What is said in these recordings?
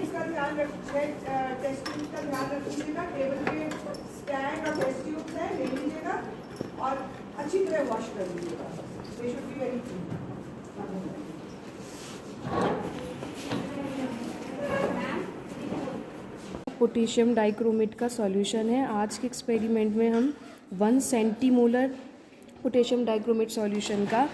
इसका ध्यान टेस्टिंग का ध्यान रखिएगा, टेबल पे स्टैंड और टेस्ट ट्यूब है ले लीजिएगा और अच्छी तरह वॉश कर लीजिएगा। They should be very clean. Potassium dichromate का सॉल्यूशन है। आज के एक्सपेरिमेंट में हम 1 सेंटीमोलर पोटेशियम डाइक्रोमेट सॉल्यूशन का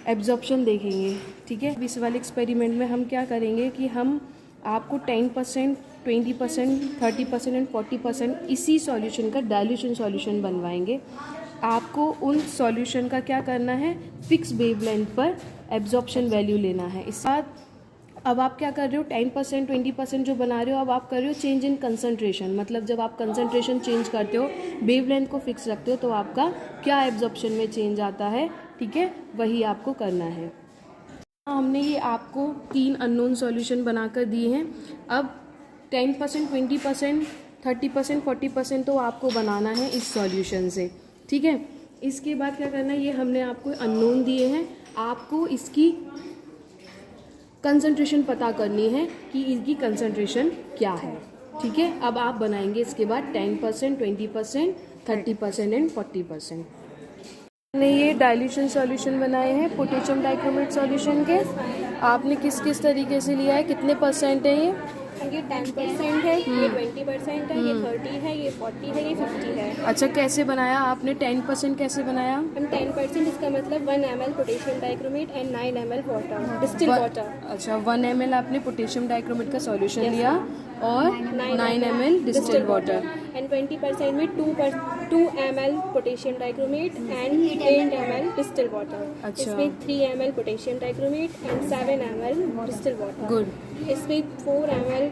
एब्जॉर्प्शन देखेंगे। ठीक है, इस वाले एक्सपेरिमेंट में हम क्या करेंगे कि हम आपको 10%, 20%, 30% एंड 40% इसी सॉल्यूशन का डाइल्यूशन सॉल्यूशन बनवाएंगे। आपको उन सॉल्यूशन का क्या करना है, फिक्स वेवलेंथ पर एब्जॉर्प्शन वैल्यू लेना है। इस साथ अब आप क्या कर रहे हो, 10%, 20% जो बना रहे हो, अब आप कर रहे हो चेंज इन कंसंट्रेशन। मतलब जब आप कंसंट्रेशन चेंज करते हो, वेवलेंथ को फिक्स रखते हो, तो आपका क्या एब्जॉर्प्शन में चेंज आता है, ठीक है, वही आपको करना है। हमने ये आपको 3 अननोन सॉल्यूशन बनाकर दिए हैं। अब 10%, 20%, 30%, 40% तो आपको बनाना है इस सॉल्यूशन से। ठीक है, इसके बाद क्या करना है, ये हमने आपको अननोन दिए हैं, आपको इसकी कंसंट्रेशन पता करनी है कि इसकी कंसंट्रेशन क्या है। ठीक है, अब आप बनाएंगे इसके बाद 10%, 20%, 30% एंड 40%। हमने ये डाइल्यूशन सॉल्यूशन बनाए हैं पोटेशियम डाइक्रोमेट सॉल्यूशन के। आपने किस किस तरीके से लिया है, कितने परसेंट है ये? ये 10% है, ये 20% है, ये 30 है, ये 40 है, ये 50 है। अच्छा, कैसे बनाया आपने? 10% कैसे बनाया? हम 10% इसका मतलब 1 ml potassium dichromate and 9 ml water, distil water. अच्छा, 1 ml आपने पोटेशियम डाइक्रोमेट का सॉल्यूशन लिया और 9 ml डिस्टिल वाटर। एंड 20% में 2 ml potassium dichromate and 8 ml distil water. अच्छा। इसमें 3 ml potassium dichromate and 7 ml distil water. Good. इसमें 4 ml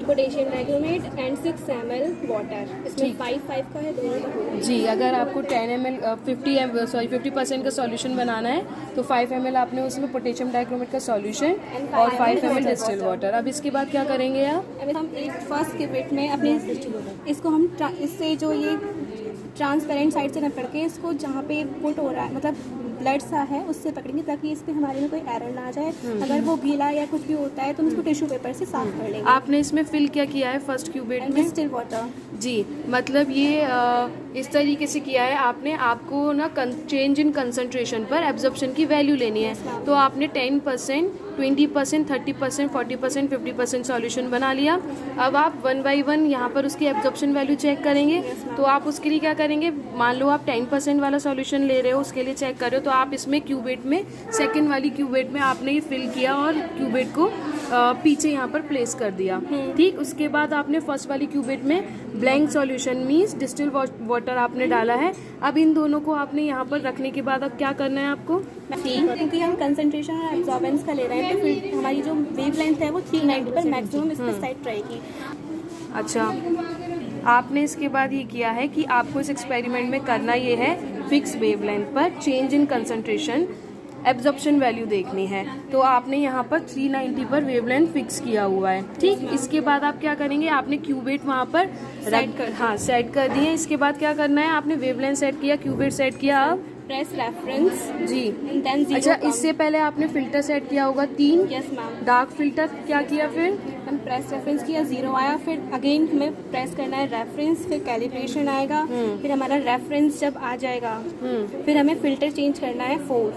potassium dichromate and 6 ml water. इसमें 5 का है दोनों का। जी, अगर आपको 10 ml 50% का सॉल्यूशन बनाना है तो 5 ml आपने उसमें पोटेशियम डाइक्रोमेट का सॉल्यूशन और 5 ml डिस्टिल वाटर। अब इसके बाद क्या करेंगे आप? अब हम एक फर्स्ट के बिट में अपने इसको हम इससे जो ये ट्रांसपेरेंट साइड से न पकड़ के इसको जहाँ पे पुट हो रहा है, मतलब ब्लड सा है, उससे पकड़ेंगे ताकि इस पे हमारे में कोई एरर ना आ जाए। अगर वो गीला या कुछ भी होता है तो हम इसको टिश्यू पेपर से साफ कर लेंगे। आपने इसमें फिल क्या किया है फर्स्ट क्यूबेट में? Distil water. जी, मतलब ये इस तरीके से किया है आपने। आपको ना चेंज इन कंसंट्रेशन पर एब्जॉर्प्शन की वैल्यू लेनी है। तो आपने 10%, 20%, 30%, 40%, 50% सॉल्यूशन बना लिया। अब आप 1 by 1 यहाँ पर उसकी एब्जॉर्प्शन वैल्यू चेक करेंगे। तो आप उसके लिए क्या करेंगे, मान लो आप 10% वाला सॉल्यूशन ले रहे हो, उसके लिए चेक कर रहे हो, तो आप इसमें क्यूबेट में सेकेंड वाली क्यूबेट में आपने ये फिल किया और क्यूबेट को पीछे यहाँ पर प्लेस कर दिया। ठीक, उसके बाद आपने फर्स्ट वाली क्यूबेट में blank solution means distil water आपने डाला है। अब इन दोनों को आपने यहाँ पर रखने के बाद अब क्या करना है आपको? क्योंकि हम कंसंट्रेशन और एब्जॉर्बेंस का ले रहे हैं तो फिर हमारी जो वेवलेंथ है वो 390 पर मैक्सिमम इस पर सेट रहेगी। अच्छा, आपने इसके बाद ये किया है कि आपको इस एक्सपेरिमेंट में करना ये है फिक्स वेवलेंथ पर change in concentration absorption value देखनी है। तो आपने यहाँ पर 390 पर वेवलेंथ फिक्स किया हुआ है। ठीक, इसके बाद आप क्या करेंगे, आपने क्यूबेट वहाँ पर सेट कर दिए। इसके बाद क्या करना है, आपने वेवलेंथ सेट किया, क्यूबेट सेट किया, अब प्रेस रेफरेंस जी। देन 0 अच्छा, इससे पहले आपने फिल्टर सेट किया होगा 3। Yes ma'am. डार्क फिल्टर क्या किया फिर? हम प्रेस रेफरेंस किया, 0 आया, फिर अगेन हमें प्रेस करना है रेफरेंस, फिर कैलिब्रेशन आएगा, फिर हमारा रेफरेंस जब आ जाएगा फिर हमें फिल्टर चेंज करना है 4।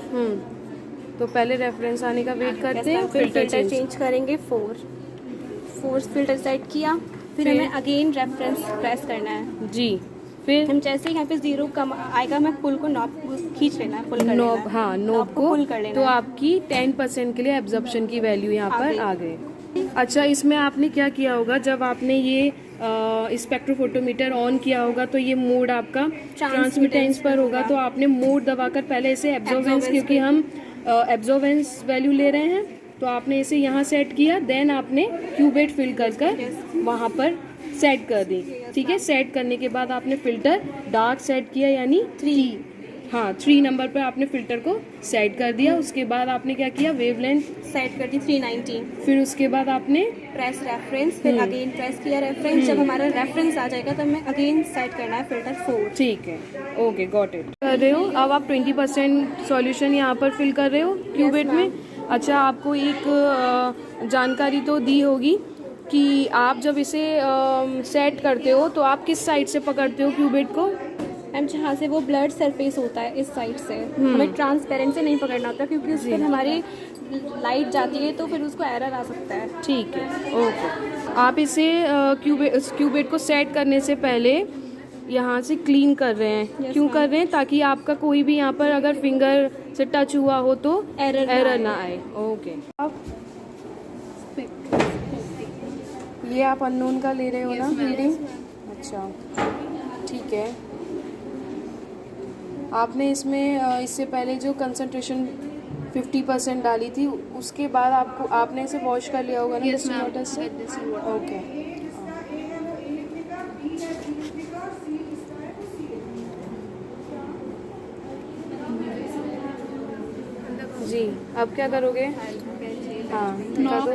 तो पहले रेफरेंस आने का वेट करते हैं, फिर फिल्टर चेंज करेंगे 4 फिल्टर सेट किया, फिर हमें अगेन रेफरेंस प्रेस करना है जी। फिर हम जैसे ही यहाँ पे 0 कम आएगा, हमें पुल को नॉब खींच लेना है, पुल कर लेना नॉब, है। हाँ, नॉब को पुल कर लेना तो है। आपकी 10% के लिए एब्जॉर्प्शन की वैल्यू यहाँ पर आ गई। अच्छा, इसमें आपने क्या किया होगा, जब आपने ये स्पेक्ट्रोफोटोमीटर ऑन किया होगा तो ये मोड आपका ट्रांसमिटेंस पर होगा। तो आपने मोड दबाकर पहले इसे एब्जॉर्बेंस, क्योंकि हम एब्जॉर्बेंस वैल्यू ले रहे हैं, तो आपने इसे यहाँ सेट किया। देन आपने क्यूबेट फिल कर वहाँ पर सेट कर दी। ठीक है, सेट करने के बाद आपने फिल्टर डार्क सेट किया यानी 3। हाँ 3 नंबर पर आपने फ़िल्टर को सेट कर दिया, उसके बाद आपने क्या किया, वेवलेंथ सेट कर दी 390, फिर उसके बाद आपने प्रेस रेफरेंस, फिर अगेन प्रेस किया रेफरेंस। जब हमारा रेफरेंस आ जाएगा तब मैं अगेन सेट करना है फ़िल्टर 4। ठीक है, ओके गॉट इट। कर रहे हो अब आप 20% सॉल्यूशन यहाँ पर फिल कर रहे हो क्यूबेट में। अच्छा, आपको एक जानकारी तो दी होगी कि आप जब इसे सेट करते हो तो आप किस साइड से पकड़ते हो क्यूबेट को? मैम जहाँ से वो ब्लड सरफेस होता है इस साइड से, हमें ट्रांसपेरेंट से नहीं पकड़ना होता क्योंकि उस पर हमारी लाइट जाती है तो फिर उसको एरर आ सकता है। ठीक है, ओके। आप इसे क्यूबेट को सेट करने से पहले यहाँ से क्लीन कर रहे हैं। क्यों कर रहे हैं? ताकि आपका कोई भी यहाँ पर अगर फिंगर से टच हुआ हो तो एरर ना आए। ओके। अब ये आप अननोन का ले रहे हो ना रीडिंग? अच्छा, ठीक है। आपने इसमें इससे पहले जो कंसंट्रेशन 50% डाली थी उसके बाद आपने इसे वॉश कर लिया होगा ना डिस्टिल वाटर से? ओके जी। अब क्या करोगे? हाँ कर दो।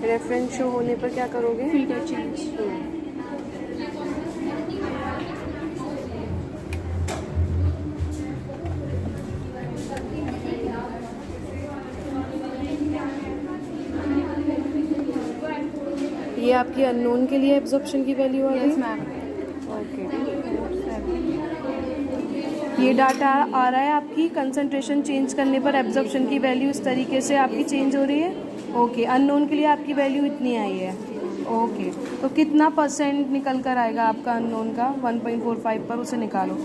रेफरेंस शो होने पर क्या करोगे? Filter change. ये आपकी अननोन के लिए एब्जॉर्प्शन की वैल्यू आ गई? मैम। ओके, ये डाटा आ रहा है आपकी कंसंट्रेशन चेंज करने पर एब्जॉर्प्शन की वैल्यू इस तरीके से आपकी चेंज हो रही है। ओके, अननोन के लिए आपकी वैल्यू इतनी आई है। ओके, तो कितना % निकल कर आएगा आपका अननोन का? 1.45 पर उसे निकालो।